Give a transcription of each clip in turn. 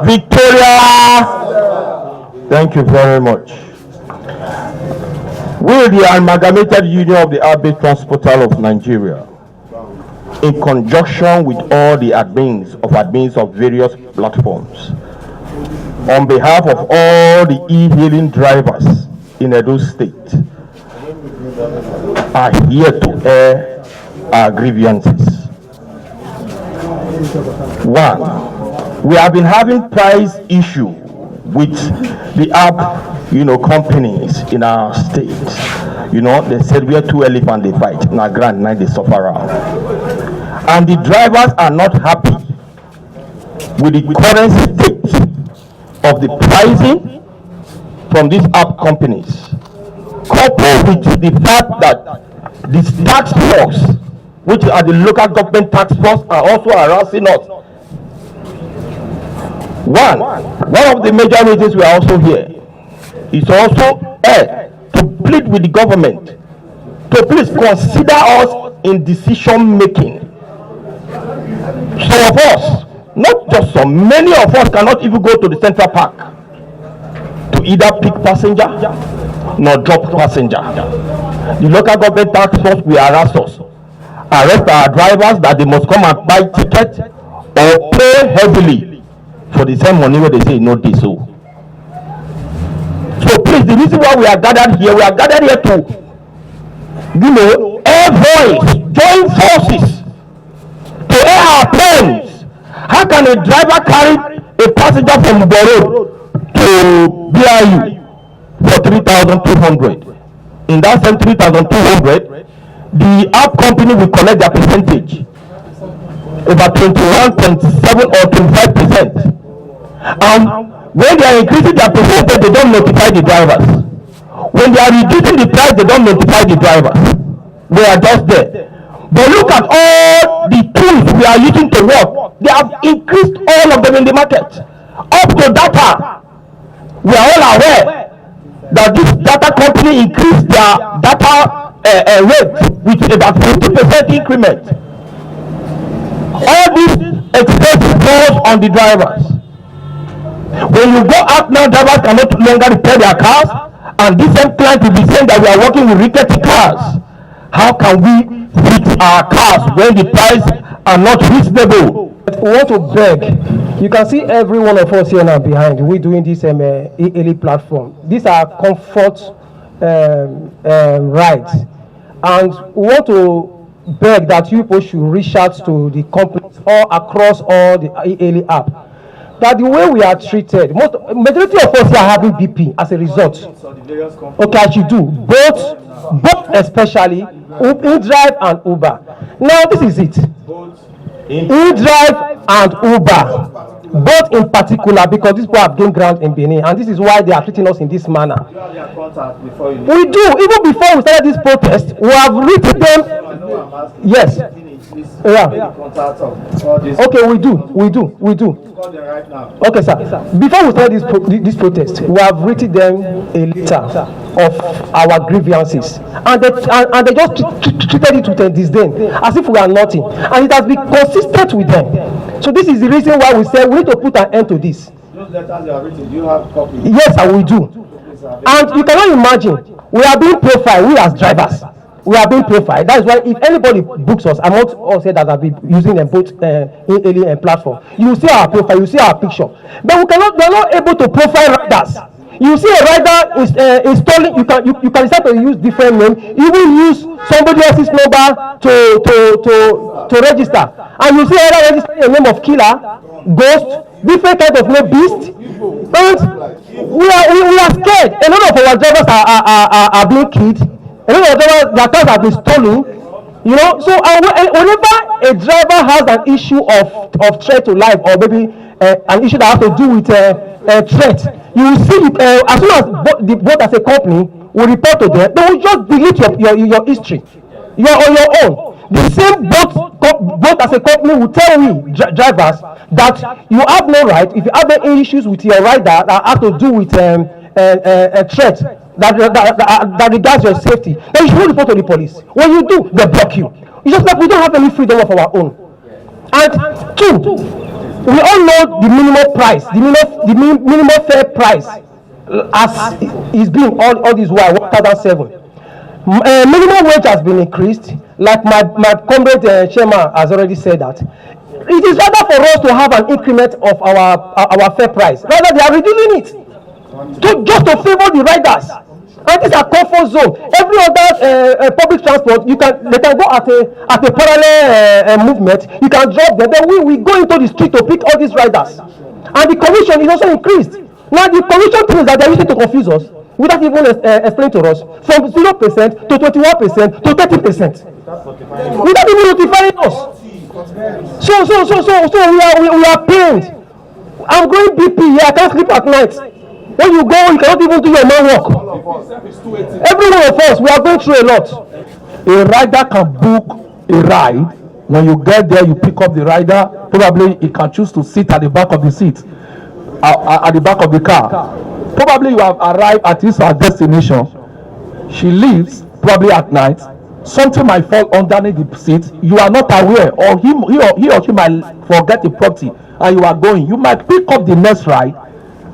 Victoria. Thank you very much. We, the Amalgamated Union of the Airways Transporters of Nigeria, in conjunction with all the admins of various platforms, on behalf of all the e-hailing drivers in Edo State, are here to air our grievances. One, we have been having price issue with the app, companies in our state. They said we are too elephant they fight. Now grand night they suffer out. And the drivers are not happy with the current state of the pricing from these app companies, coupled with the fact that this tax force, which are the local government tax force, are also harassing us. One of the major reasons we are also here is also to plead with the government to please consider us in decision making. Some of us, not just some, many of us cannot even go to the Central Park to either pick passenger nor drop passenger. The local government tax force will harass us, arrest our drivers that they must come and buy tickets or pay heavily for the same money where they say no this so. So please, the reason why we are gathered here to air voice, join forces to air our pains. How can a driver carry a passenger from Boro to BIU for 3,200? In that same 3,200, the app company will collect their percentage, about 21.7 or 25%. And when they are increasing their percentage, they don't notify the drivers. When they are reducing the price, they don't notify the drivers. They are just there. But look at all the tools we are using to work. They have increased all of them in the market. Up to data. We are all aware that this data company increased their data rate with about 50% increment. All this expense goes on the drivers. When you go out now, drivers cannot longer repair their cars, and this same client will be saying that we are working with rickety cars. How can we fix our cars when the price are not reasonable? We want to beg. You can see every one of us here now behind. We're doing this e-hailing platform. These are comfort rides, and we want to beg that you people should reach out to the companies all across all the e-hailing app. That the way we are treated, majority of us are having BP as a result. Okay, I should do both especially InDrive and Uber. Now this is it. InDrive and Uber, both in particular, because these people have gained ground in Benin, and this is why they are treating us in this manner. We do. Even before we started this protest, we have written them. Yes. Yeah. Okay, we do. Okay, sir. Before we start this protest, we have written them a letter of our grievances, and they just treated it with a disdain, as if we are nothing, and it has been consistent with them. So this is the reason why we say we need to put an end to this. Those letters you have written, do you have copies? Yes, sir, we do. And you cannot imagine, we are being profiled, we as drivers. We are being profiled. That is why if anybody books us, I'm not all say that I've been using them both e-hailing and platform. You see our profile, you see our picture. But we are not able to profile riders. You see a rider is installing, you can decide to use different name, even use somebody else's number to register. And you see either register a name of killer, ghost, different kind of name, beast. And we are scared. A lot of our drivers are being killed. A lot of their cars have been stolen, So whenever a driver has an issue of threat to life, or maybe an issue that has to do with a threat, you will see it as soon as both as a company will report to them, they will just delete your history. You are on your own. The same both as a company will tell we drivers that you have no right, if you have any issues with your rider that have to do with a threat that regards your safety, then you should report to the police. When you do, they block you. It's just like we don't have any freedom of our own. And two, we all know the minimum price, the minimum fair price as is being all this while 1,007. Minimum wage has been increased, like my comrade chairman has already said that. It is rather for us to have an increment of our fair price. Rather, they are reducing it just to favor the riders. And this is a comfort zone. Every other public transport, they can go at a parallel movement. You can drop them. Then we go into the street to pick all these riders. And the commission is also increased. Now the commission thing is that they are using to confuse us without even explaining to us from 0% to 21% to 30%. Without even notifying us. So we are pained. I'm going BP here. I can't sleep at night. When you go, you cannot even do your main work. Every one of us, we are going through a lot. A rider can book a ride. When you get there, you pick up the rider. Probably he can choose to sit at the back of the seat, at the back of the car. Probably you have arrived at his destination. She leaves probably at night. Something might fall underneath the seat. You are not aware, or he or she might forget the property, and you are going. You might pick up the next ride,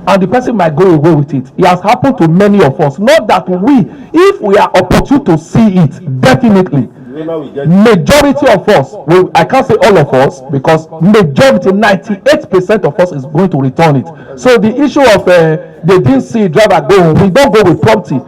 and the person might go away with it. It has happened to many of us. Not that if we are opportune to see it, definitely. Majority of us, I can't say all of us, because majority, 98% of us is going to return it. So the issue of they didn't see driver go, we don't go with property.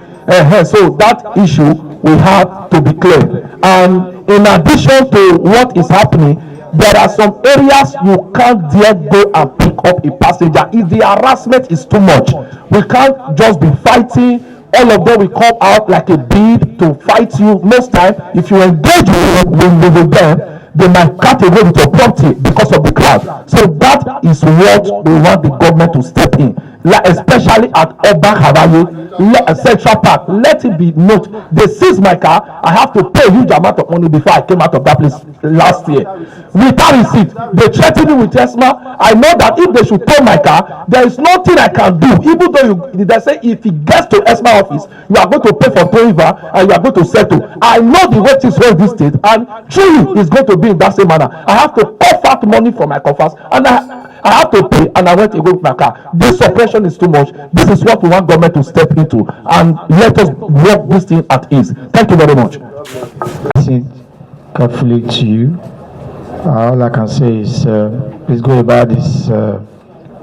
So that issue we have to be clear. And in addition to what is happening, there are some areas you can't dare go and pick up a passenger if the harassment is too much. We can't just be fighting. All of them will come out like a bid to fight you. Most time, if you engage with them, they might cut away with your property because of the crowd. So that is what we want the government to step in, especially at Urban Hawaii, Central Park. Let it be noted, they seized my car. I have to pay a huge amount of money before I came out of that place last year. Without receipt, they threatened me with ESMA. I know that if they should tow my car, there is nothing I can do. Even though they say if it gets to ESMA office, you are going to pay for towing and you are going to settle. I know the way things were in this state, and truly it's going to be in that same manner. I have to cough out money from my coffers, and I have to pay, and I went away with my car. This suppression is too much. This is what we want government to step into, and let us work this thing at ease. Thank you very much. Listen carefully to you. All I can say is please go about this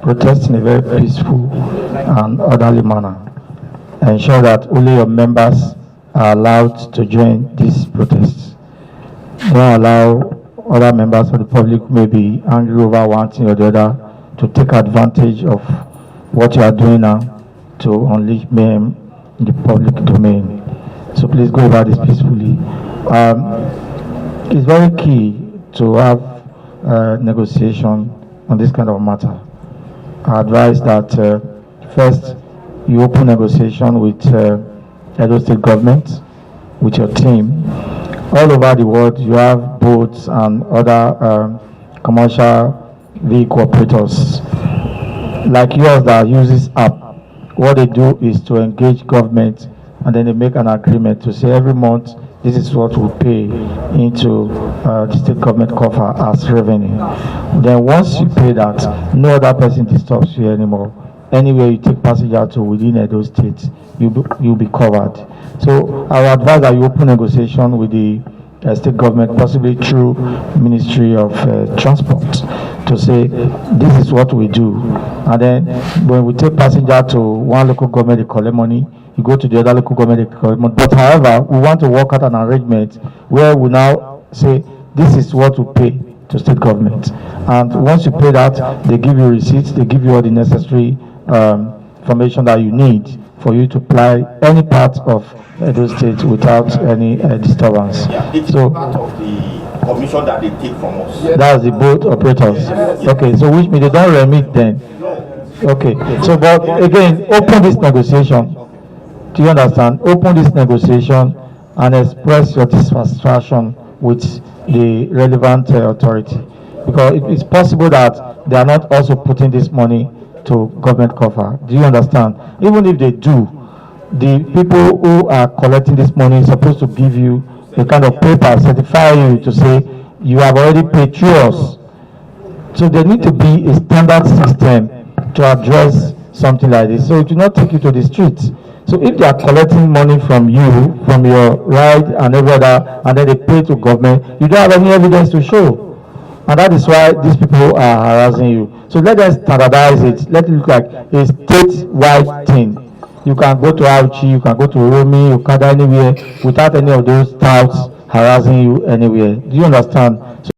protest in a very peaceful and orderly manner. Ensure that only your members are allowed to join these protests. Don't allow other members of the public who may be angry over one thing or the other to take advantage of what you are doing now to unleash mayhem in the public domain. So please go about this peacefully. It's very key to have negotiation on this kind of matter. I advise that first you open negotiation with Edo State government, with your team. All over the world, you have boats and other commercial vehicle operators like yours that use this app. What they do is to engage government, and then they make an agreement to say every month this is what we pay into the state government cover as revenue. Then once you pay that, no other person disturbs you anymore. Anywhere you take passenger to within Edo State, you'll be covered. So I would advise that you open negotiation with the state government, possibly through Ministry of Transport, to say this is what we do. And then when we take passenger to one local government, they collect money. You go to the other local government, they collect money. But however, we want to work out an arrangement where we now say this is what we pay to state government. And once you pay that, they give you receipts, they give you all the necessary information that you need for you to apply any part of Edo State without any disturbance. So part of the commission that they take from us. That's the boat operators. Okay, so which means they don't remit then. Okay, so but again, open this negotiation. Do you understand? Open this negotiation and express your dissatisfaction with the relevant authority, because it's possible that they are not also putting this money to government cover. Do you understand? Even if they do, the people who are collecting this money is supposed to give you a kind of paper, certify you to say you have already paid through us. So there need to be a standard system to address something like this. So it will not take you to the streets. So if they are collecting money from you, from your ride and every other, and then they pay to government, you don't have any evidence to show. And that is why these people are harassing you. So let us standardize it. Let it look like a state-wide thing. You can go to Auchi, you can go to Romi, Okada, anywhere without any of those touts harassing you anywhere. Do you understand? So